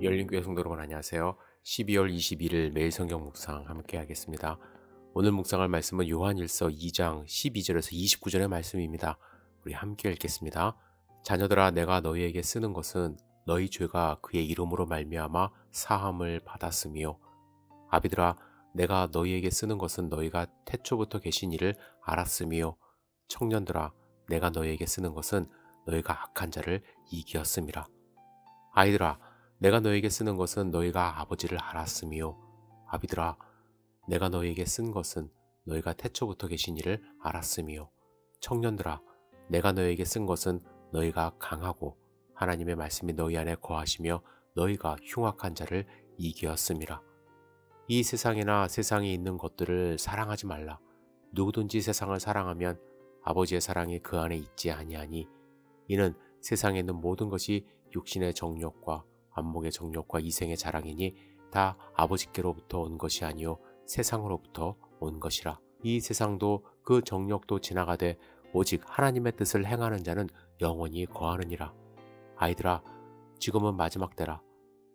열린교회 성도 여러분 안녕하세요. 12월 21일 매일 성경 묵상 함께 하겠습니다. 오늘 묵상할 말씀은 요한일서 2장 12절에서 29절의 말씀입니다. 우리 함께 읽겠습니다. 자녀들아, 내가 너희에게 쓰는 것은 너희 죄가 그의 이름으로 말미암아 사함을 받았으며, 아비들아, 내가 너희에게 쓰는 것은 너희가 태초부터 계신 이를 알았으며, 청년들아, 내가 너희에게 쓰는 것은 너희가 악한 자를 이기었음이라. 아이들아, 내가 너에게 쓰는 것은 너희가 아버지를 알았으며, 아비들아, 내가 너희에게 쓴 것은 너희가 태초부터 계신 이를 알았으며, 청년들아, 내가 너희에게 쓴 것은 너희가 강하고 하나님의 말씀이 너희 안에 거하시며 너희가 흉악한 자를 이기었음이라. 이 세상이나 세상에 있는 것들을 사랑하지 말라. 누구든지 세상을 사랑하면 아버지의 사랑이 그 안에 있지 아니하니, 이는 세상에 있는 모든 것이 육신의 정욕과 안목의 정욕과 이생의 자랑이니 다 아버지께로부터 온 것이 아니요 세상으로부터 온 것이라. 이 세상도 그 정욕도 지나가되 오직 하나님의 뜻을 행하는 자는 영원히 거하느니라. 아이들아, 지금은 마지막 때라.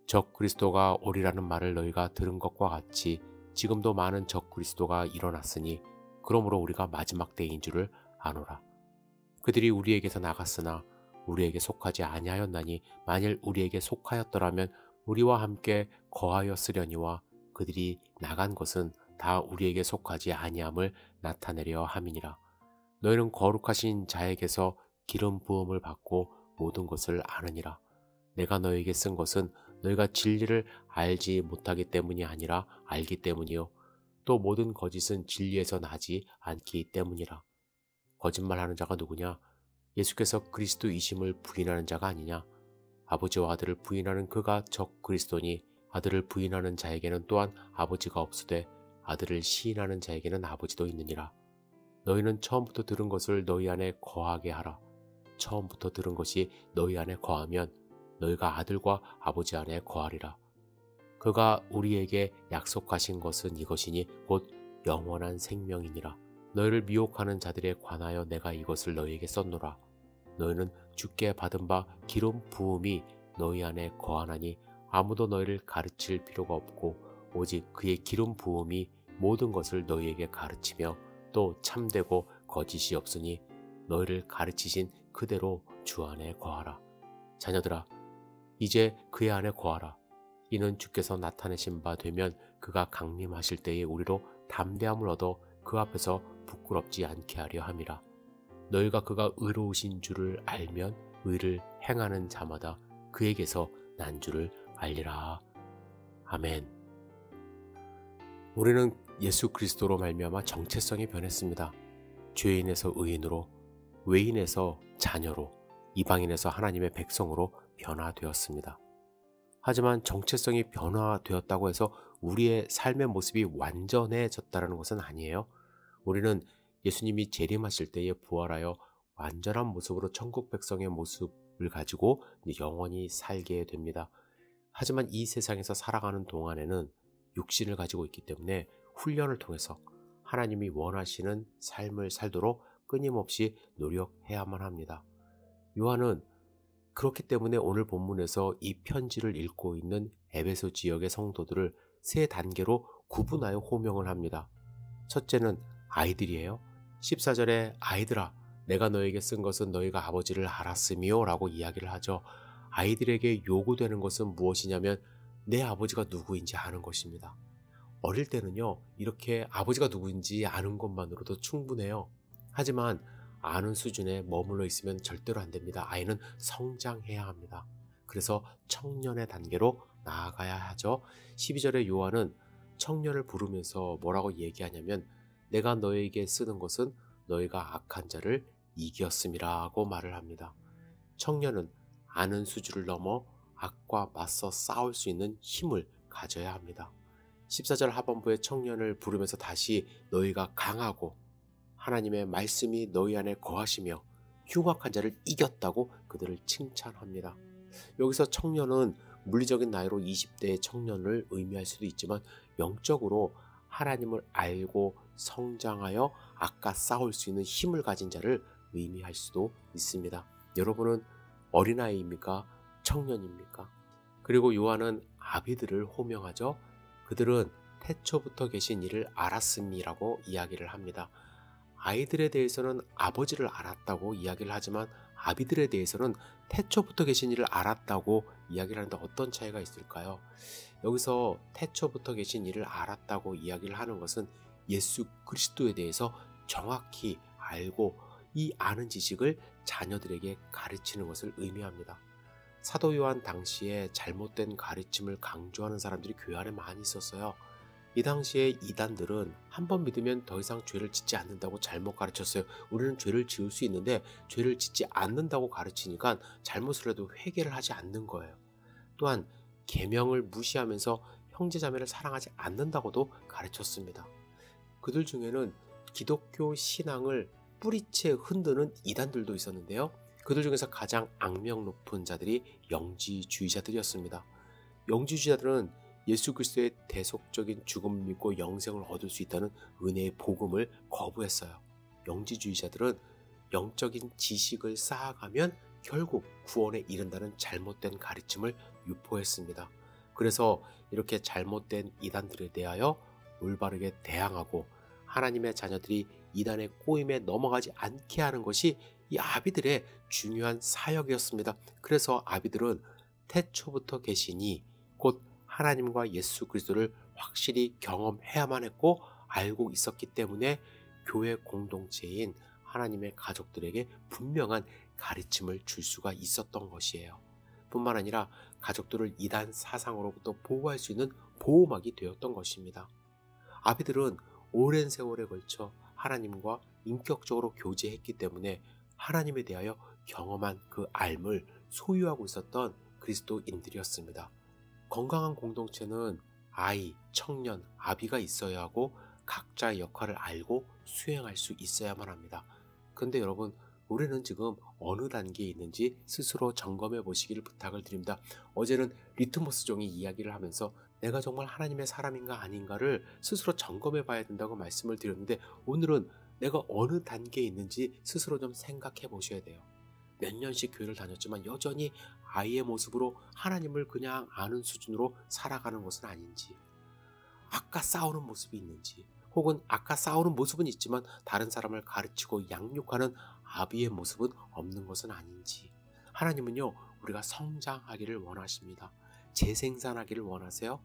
적 그리스도가 오리라는 말을 너희가 들은 것과 같이 지금도 많은 적 그리스도가 일어났으니, 그러므로 우리가 마지막 때인 줄을 아노라. 그들이 우리에게서 나갔으나 우리에게 속하지 아니하였나니, 만일 우리에게 속하였더라면 우리와 함께 거하였으려니와 그들이 나간 것은 다 우리에게 속하지 아니함을 나타내려 함이니라. 너희는 거룩하신 자에게서 기름 부음을 받고 모든 것을 아느니라. 내가 너희에게 쓴 것은 너희가 진리를 알지 못하기 때문이 아니라 알기 때문이요, 또 모든 거짓은 진리에서 나지 않기 때문이라. 거짓말하는 자가 누구냐? 예수께서 그리스도이심을 부인하는 자가 아니냐? 아버지와 아들을 부인하는 그가 적 그리스도니, 아들을 부인하는 자에게는 또한 아버지가 없으되 아들을 시인하는 자에게는 아버지도 있느니라. 너희는 처음부터 들은 것을 너희 안에 거하게 하라. 처음부터 들은 것이 너희 안에 거하면 너희가 아들과 아버지 안에 거하리라. 그가 우리에게 약속하신 것은 이것이니 곧 영원한 생명이니라. 너희를 미혹하는 자들에 관하여 내가 이것을 너희에게 썼노라. 너희는 주께 받은 바 기름 부음이 너희 안에 거하나니 아무도 너희를 가르칠 필요가 없고 오직 그의 기름 부음이 모든 것을 너희에게 가르치며 또 참되고 거짓이 없으니 너희를 가르치신 그대로 주 안에 거하라. 자녀들아, 이제 그의 안에 거하라. 이는 주께서 나타내신 바 되면 그가 강림하실 때에 우리로 담대함을 얻어 그 앞에서 부끄럽지 않게 하려 함이라. 너희가 그가 의로우신 줄을 알면 의를 행하는 자마다 그에게서 난 줄을 알리라. 아멘. 우리는 예수 그리스도로 말미암아 정체성이 변했습니다. 죄인에서 의인으로, 외인에서 자녀로, 이방인에서 하나님의 백성으로 변화되었습니다. 하지만 정체성이 변화되었다고 해서 우리의 삶의 모습이 완전해졌다는 것은 아니에요. 우리는 예수님이 재림하실 때에 부활하여 완전한 모습으로 천국 백성의 모습을 가지고 영원히 살게 됩니다. 하지만 이 세상에서 살아가는 동안에는 육신을 가지고 있기 때문에 훈련을 통해서 하나님이 원하시는 삶을 살도록 끊임없이 노력해야만 합니다. 요한은 그렇기 때문에 오늘 본문에서 이 편지를 읽고 있는 에베소 지역의 성도들을 세 단계로 구분하여 호명을 합니다. 첫째는 아이들이에요. 14절에 아이들아, 내가 너에게 쓴 것은 너희가 아버지를 알았으며 라고 이야기를 하죠. 아이들에게 요구되는 것은 무엇이냐면 내 아버지가 누구인지 아는 것입니다. 어릴 때는요, 이렇게 아버지가 누구인지 아는 것만으로도 충분해요. 하지만 아는 수준에 머물러 있으면 절대로 안 됩니다. 아이는 성장해야 합니다. 그래서 청년의 단계로 나아가야 하죠. 12절에 요한은 청년을 부르면서 뭐라고 얘기하냐면 내가 너에게 쓰는 것은 너희가 악한 자를 이기었음이라고 말을 합니다. 청년은 아는 수준을 넘어 악과 맞서 싸울 수 있는 힘을 가져야 합니다. 14절 하반부에 청년을 부르면서 다시 너희가 강하고 하나님의 말씀이 너희 안에 거하시며 흉악한 자를 이겼다고 그들을 칭찬합니다. 여기서 청년은 물리적인 나이로 20대의 청년을 의미할 수도 있지만 영적으로 하나님을 알고 성장하여 악과 싸울 수 있는 힘을 가진 자를 의미할 수도 있습니다. 여러분은 어린아이입니까? 청년입니까? 그리고 요한은 아비들을 호명하죠. 그들은 태초부터 계신 이를 알았음이라고 이야기를 합니다. 아이들에 대해서는 아버지를 알았다고 이야기를 하지만 아비들에 대해서는 태초부터 계신 이를 알았다고 이야기를 하는데 어떤 차이가 있을까요? 여기서 태초부터 계신 이를 알았다고 이야기를 하는 것은 예수 그리스도에 대해서 정확히 알고 이 아는 지식을 자녀들에게 가르치는 것을 의미합니다. 사도 요한 당시에 잘못된 가르침을 강조하는 사람들이 교회 안에 많이 있었어요. 이 당시에 이단들은 한 번 믿으면 더 이상 죄를 짓지 않는다고 잘못 가르쳤어요. 우리는 죄를 지을 수 있는데 죄를 짓지 않는다고 가르치니까 잘못을 해도 회개를 하지 않는 거예요. 또한 계명을 무시하면서 형제자매를 사랑하지 않는다고도 가르쳤습니다. 그들 중에는 기독교 신앙을 뿌리채 흔드는 이단들도 있었는데요. 그들 중에서 가장 악명 높은 자들이 영지주의자들이었습니다. 영지주의자들은 예수 그리스도의 대속적인 죽음을 믿고 영생을 얻을 수 있다는 은혜의 복음을 거부했어요. 영지주의자들은 영적인 지식을 쌓아가면 결국 구원에 이른다는 잘못된 가르침을 유포했습니다. 그래서 이렇게 잘못된 이단들에 대하여 올바르게 대항하고 하나님의 자녀들이 이단의 꼬임에 넘어가지 않게 하는 것이 이 아비들의 중요한 사역이었습니다. 그래서 아비들은 태초부터 계시니 곧 하나님과 예수 그리스도를 확실히 경험해야만 했고 알고 있었기 때문에 교회 공동체인 하나님의 가족들에게 분명한 가르침을 줄 수가 있었던 것이에요. 뿐만 아니라 가족들을 이단 사상으로부터 보호할 수 있는 보호막이 되었던 것입니다. 아비들은 오랜 세월에 걸쳐 하나님과 인격적으로 교제했기 때문에 하나님에 대하여 경험한 그 알을 소유하고 있었던 그리스도인들이었습니다. 건강한 공동체는 아이, 청년, 아비가 있어야 하고 각자의 역할을 알고 수행할 수 있어야만 합니다. 그런데 여러분, 우리는 지금 어느 단계에 있는지 스스로 점검해 보시기를 부탁을 드립니다. 어제는 리트머스 종이 이야기를 하면서 내가 정말 하나님의 사람인가 아닌가를 스스로 점검해 봐야 된다고 말씀을 드렸는데 오늘은 내가 어느 단계에 있는지 스스로 좀 생각해 보셔야 돼요. 몇 년씩 교회를 다녔지만 여전히 아이의 모습으로 하나님을 그냥 아는 수준으로 살아가는 것은 아닌지, 아까 싸우는 모습이 있는지, 혹은 아까 싸우는 모습은 있지만 다른 사람을 가르치고 양육하는 아비의 모습은 없는 것은 아닌지. 하나님은요, 우리가 성장하기를 원하십니다. 재생산하기를 원하세요.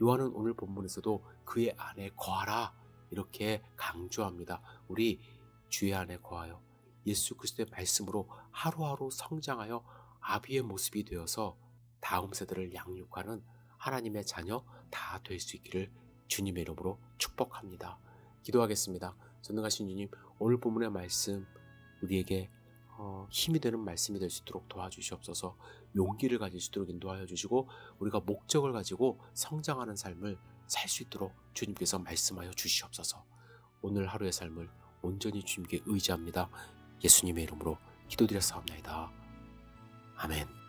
요한은 오늘 본문에서도 그의 안에 거하라 이렇게 강조합니다. 우리 주의 안에 거하여 예수 그리스도의 말씀으로 하루하루 성장하여 아비의 모습이 되어서 다음 세대를 양육하는 하나님의 자녀 다 될 수 있기를 주님의 이름으로 축복합니다. 기도하겠습니다. 전능하신 주님, 오늘 본문의 말씀 우리에게 힘이 되는 말씀이 될 수 있도록 도와주시옵소서. 용기를 가질 수 있도록 인도하여 주시고 우리가 목적을 가지고 성장하는 삶을 살 수 있도록 주님께서 말씀하여 주시옵소서. 오늘 하루의 삶을 온전히 주님께 의지합니다. 예수님의 이름으로 기도드렸사옵나이다. 아멘.